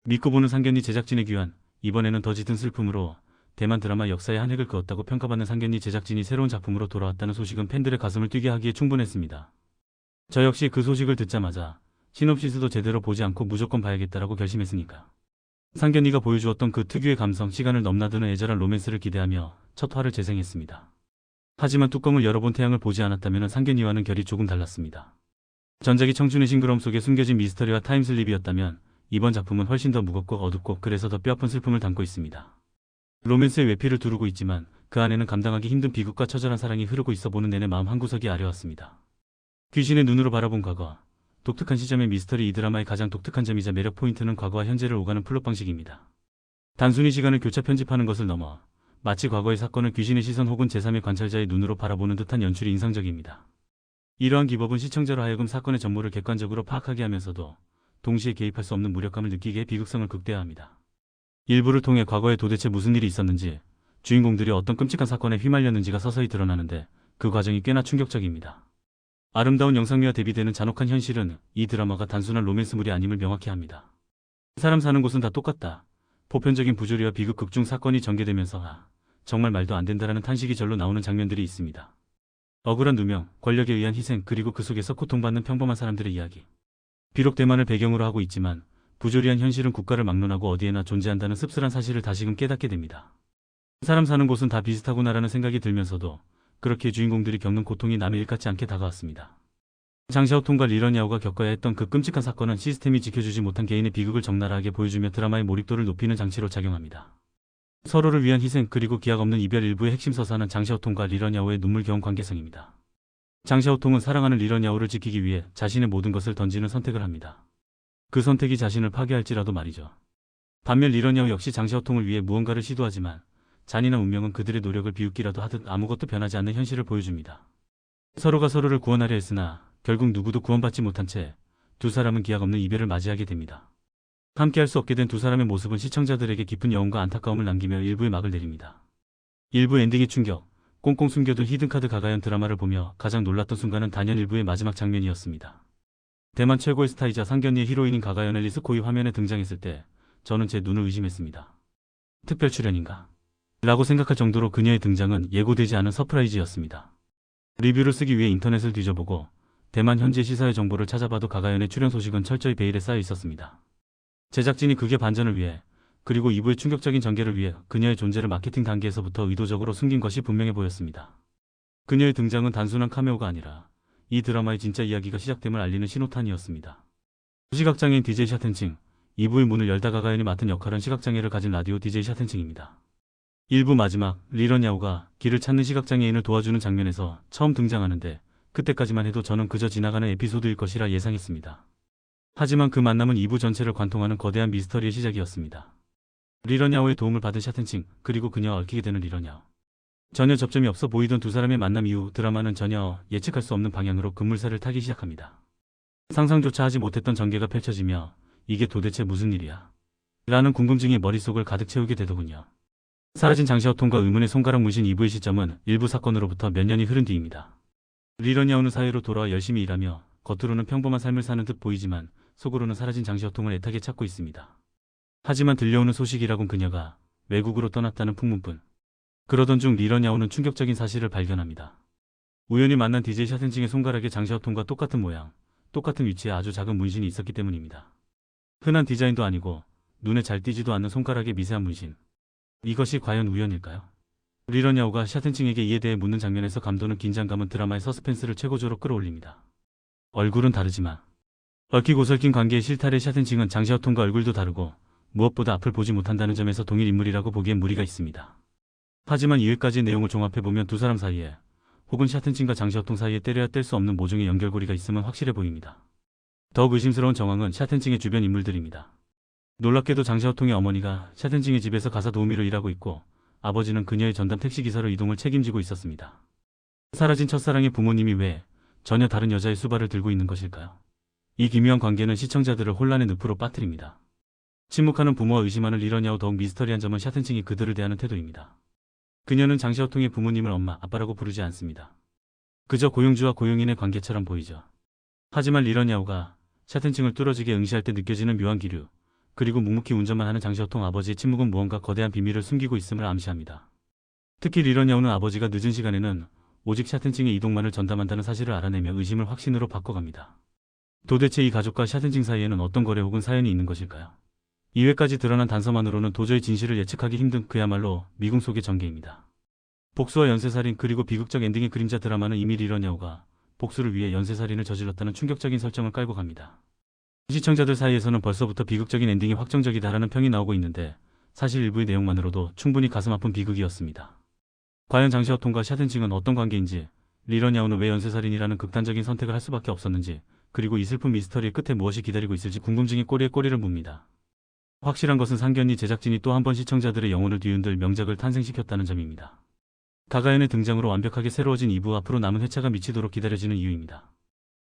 믿고 보는 상견니 제작진의 귀환, 이번에는 더 짙은 슬픔으로 대만 드라마 역사에 한 획을 그었다고 평가받는 상견니 제작진이 새로운 작품으로 돌아왔다는 소식은 팬들의 가슴을 뛰게 하기에 충분했습니다. 저 역시 그 소식을 듣자마자 시놉시스도 제대로 보지 않고 무조건 봐야겠다라고 결심했으니까. 상견니가 보여주었던 그 특유의 감성, 시간을 넘나드는 애절한 로맨스를 기대하며 첫 화를 재생했습니다. 하지만 뚜껑을 열어본 태양을 보지 않았다면 상견니와는 결이 조금 달랐습니다. 전작이 청춘의 싱그러움 속에 숨겨진 미스터리와 타임슬립이었다면 이번 작품은 훨씬 더 무겁고 어둡고 그래서 더 뼈아픈 슬픔을 담고 있습니다. 로맨스의 외피를 두르고 있지만 그 안에는 감당하기 힘든 비극과 처절한 사랑이 흐르고 있어 보는 내내 마음 한구석이 아려왔습니다. 귀신의 눈으로 바라본 과거, 독특한 시점의 미스터리. 이 드라마의 가장 독특한 점이자 매력 포인트는 과거와 현재를 오가는 플롯 방식입니다. 단순히 시간을 교차 편집하는 것을 넘어 마치 과거의 사건을 귀신의 시선 혹은 제3의 관찰자의 눈으로 바라보는 듯한 연출이 인상적입니다. 이러한 기법은 시청자로 하여금 사건의 전모를 객관적으로 파악하게 하면서도 동시에 개입할 수 없는 무력감을 느끼게 해 비극성을 극대화합니다. 일부를 통해 과거에 도대체 무슨 일이 있었는지, 주인공들이 어떤 끔찍한 사건에 휘말렸는지가 서서히 드러나는데 그 과정이 꽤나 충격적입니다. 아름다운 영상미와 대비되는 잔혹한 현실은 이 드라마가 단순한 로맨스물이 아님을 명확히 합니다. 사람 사는 곳은 다 똑같다. 보편적인 부조리와 비극 극중 사건이 전개되면서 정말 말도 안 된다라는 탄식이 절로 나오는 장면들이 있습니다. 억울한 누명, 권력에 의한 희생, 그리고 그 속에서 고통받는 평범한 사람들의 이야기. 비록 대만을 배경으로 하고 있지만 부조리한 현실은 국가를 막론하고 어디에나 존재한다는 씁쓸한 사실을 다시금 깨닫게 됩니다. 사람 사는 곳은 다 비슷하구나라는 생각이 들면서도 그렇게 주인공들이 겪는 고통이 남의 일 같지 않게 다가왔습니다. 장샤오통과 리런야오가 겪어야 했던 그 끔찍한 사건은 시스템이 지켜주지 못한 개인의 비극을 적나라하게 보여주며 드라마의 몰입도를 높이는 장치로 작용합니다. 서로를 위한 희생 그리고 기약 없는 이별. 일부의 핵심 서사는 장샤오통과 리런야오의 눈물겨운 관계성입니다. 장샤오통은 사랑하는 리런야오를 지키기 위해 자신의 모든 것을 던지는 선택을 합니다. 그 선택이 자신을 파괴할지라도 말이죠. 반면 리런야오 역시 장샤오통을 위해 무언가를 시도하지만 잔인한 운명은 그들의 노력을 비웃기라도 하듯 아무것도 변하지 않는 현실을 보여줍니다. 서로가 서로를 구원하려 했으나 결국 누구도 구원받지 못한 채 두 사람은 기약 없는 이별을 맞이하게 됩니다. 함께할 수 없게 된 두 사람의 모습은 시청자들에게 깊은 여운과 안타까움을 남기며 일부의 막을 내립니다. 일부 엔딩의 충격, 꽁꽁 숨겨둔 히든카드. 가가연 드라마를 보며 가장 놀랐던 순간은 단연 일부의 마지막 장면이었습니다. 대만 최고의 스타이자 상견니의 히로인인 가가연 앨리스 코이 화면에 등장했을 때 저는 제 눈을 의심했습니다. 특별 출연인가? 라고 생각할 정도로 그녀의 등장은 예고되지 않은 서프라이즈였습니다. 리뷰를 쓰기 위해 인터넷을 뒤져보고 대만 현재 시사회 정보를 찾아봐도 가가연의 출연 소식은 철저히 베일에 쌓여 있었습니다. 제작진이 극의 반전을 위해 그리고 2부의 충격적인 전개를 위해 그녀의 존재를 마케팅 단계에서부터 의도적으로 숨긴 것이 분명해 보였습니다. 그녀의 등장은 단순한 카메오가 아니라 이 드라마의 진짜 이야기가 시작됨을 알리는 신호탄이었습니다. 시각장애인 DJ 샤텐칭, 2부의 문을 열다 가가연이 맡은 역할은 시각장애를 가진 라디오 DJ 샤텐칭입니다. 1부 마지막, 리런야오가 길을 찾는 시각장애인을 도와주는 장면에서 처음 등장하는데 그때까지만 해도 저는 그저 지나가는 에피소드일 것이라 예상했습니다. 하지만 그 만남은 2부 전체를 관통하는 거대한 미스터리의 시작이었습니다. 리런야오의 도움을 받은 샤텐칭, 그리고 그녀와 얽히게 되는 리런야오. 전혀 접점이 없어 보이던 두 사람의 만남 이후 드라마는 전혀 예측할 수 없는 방향으로 급물살을 타기 시작합니다. 상상조차 하지 못했던 전개가 펼쳐지며 이게 도대체 무슨 일이야? 라는 궁금증이 머릿속을 가득 채우게 되더군요. 사라진 장샤오통과 의문의 손가락 문신. 2부의 시점은 일부 사건으로부터 몇 년이 흐른 뒤입니다. 리런야오는 사회로 돌아와 열심히 일하며 겉으로는 평범한 삶을 사는 듯 보이지만 속으로는 사라진 장샤오통을 애타게 찾고 있습니다. 하지만 들려오는 소식이라곤 그녀가 외국으로 떠났다는 풍문뿐. 그러던 중 리런야오는 충격적인 사실을 발견합니다. 우연히 만난 DJ 샤텐칭의 손가락에 장샤오통과 똑같은 모양, 똑같은 위치에 아주 작은 문신이 있었기 때문입니다. 흔한 디자인도 아니고 눈에 잘 띄지도 않는 손가락의 미세한 문신. 이것이 과연 우연일까요? 리런야오가 샤텐칭에게 이에 대해 묻는 장면에서 감도는 긴장감은 드라마의 서스펜스를 최고조로 끌어올립니다. 얼굴은 다르지만 얽히고 설킨 관계의 실타래. 샤텐칭은 장샤오통과 얼굴도 다르고 무엇보다 앞을 보지 못한다는 점에서 동일 인물이라고 보기엔 무리가 있습니다. 하지만 이외까지 내용을 종합해보면 두 사람 사이에 혹은 샤텐칭과 장샤오통 사이에 때려야 뗄 수 없는 모종의 연결고리가 있음은 확실해 보입니다. 더욱 의심스러운 정황은 샤텐칭의 주변 인물들입니다. 놀랍게도 장샤오통의 어머니가 샤텐칭의 집에서 가사 도우미로 일하고 있고 아버지는 그녀의 전담 택시기사로 이동을 책임지고 있었습니다. 사라진 첫사랑의 부모님이 왜 전혀 다른 여자의 수발을 들고 있는 것일까요? 이 기묘한 관계는 시청자들을 혼란의 늪으로 빠뜨립니다. 침묵하는 부모와 의심하는 리런야오. 더욱 미스터리한 점은 샤텐칭이 그들을 대하는 태도입니다. 그녀는 장샤오통의 부모님을 엄마, 아빠라고 부르지 않습니다. 그저 고용주와 고용인의 관계처럼 보이죠. 하지만 리런야오가 샤텐칭을 뚫어지게 응시할 때 느껴지는 묘한 기류, 그리고 묵묵히 운전만 하는 장시호통 아버지의 침묵은 무언가 거대한 비밀을 숨기고 있음을 암시합니다. 특히 리런야오는 아버지가 늦은 시간에는 오직 샤튼징의 이동만을 전담한다는 사실을 알아내며 의심을 확신으로 바꿔갑니다. 도대체 이 가족과 샤튼징 사이에는 어떤 거래 혹은 사연이 있는 것일까요? 2회까지 드러난 단서만으로는 도저히 진실을 예측하기 힘든 그야말로 미궁 속의 전개입니다. 복수와 연쇄살인 그리고 비극적 엔딩의 그림자 드라마는 이미 리런야오가 복수를 위해 연쇄살인을 저질렀다는 충격적인 설정을 깔고 갑니다. 시청자들 사이에서는 벌써부터 비극적인 엔딩이 확정적이다라는 평이 나오고 있는데 사실 일부의 내용만으로도 충분히 가슴 아픈 비극이었습니다. 과연 장시호통과 샤든징은 어떤 관계인지, 리런야오는 왜 연쇄살인이라는 극단적인 선택을 할 수밖에 없었는지, 그리고 이 슬픈 미스터리의 끝에 무엇이 기다리고 있을지 궁금증이 꼬리에 꼬리를 묻니다. 확실한 것은 상견니 제작진이 또 한 번 시청자들의 영혼을 뒤흔들 명작을 탄생시켰다는 점입니다. 가가연의 등장으로 완벽하게 새로워진 2부 앞으로 남은 회차가 미치도록 기다려지는 이유입니다.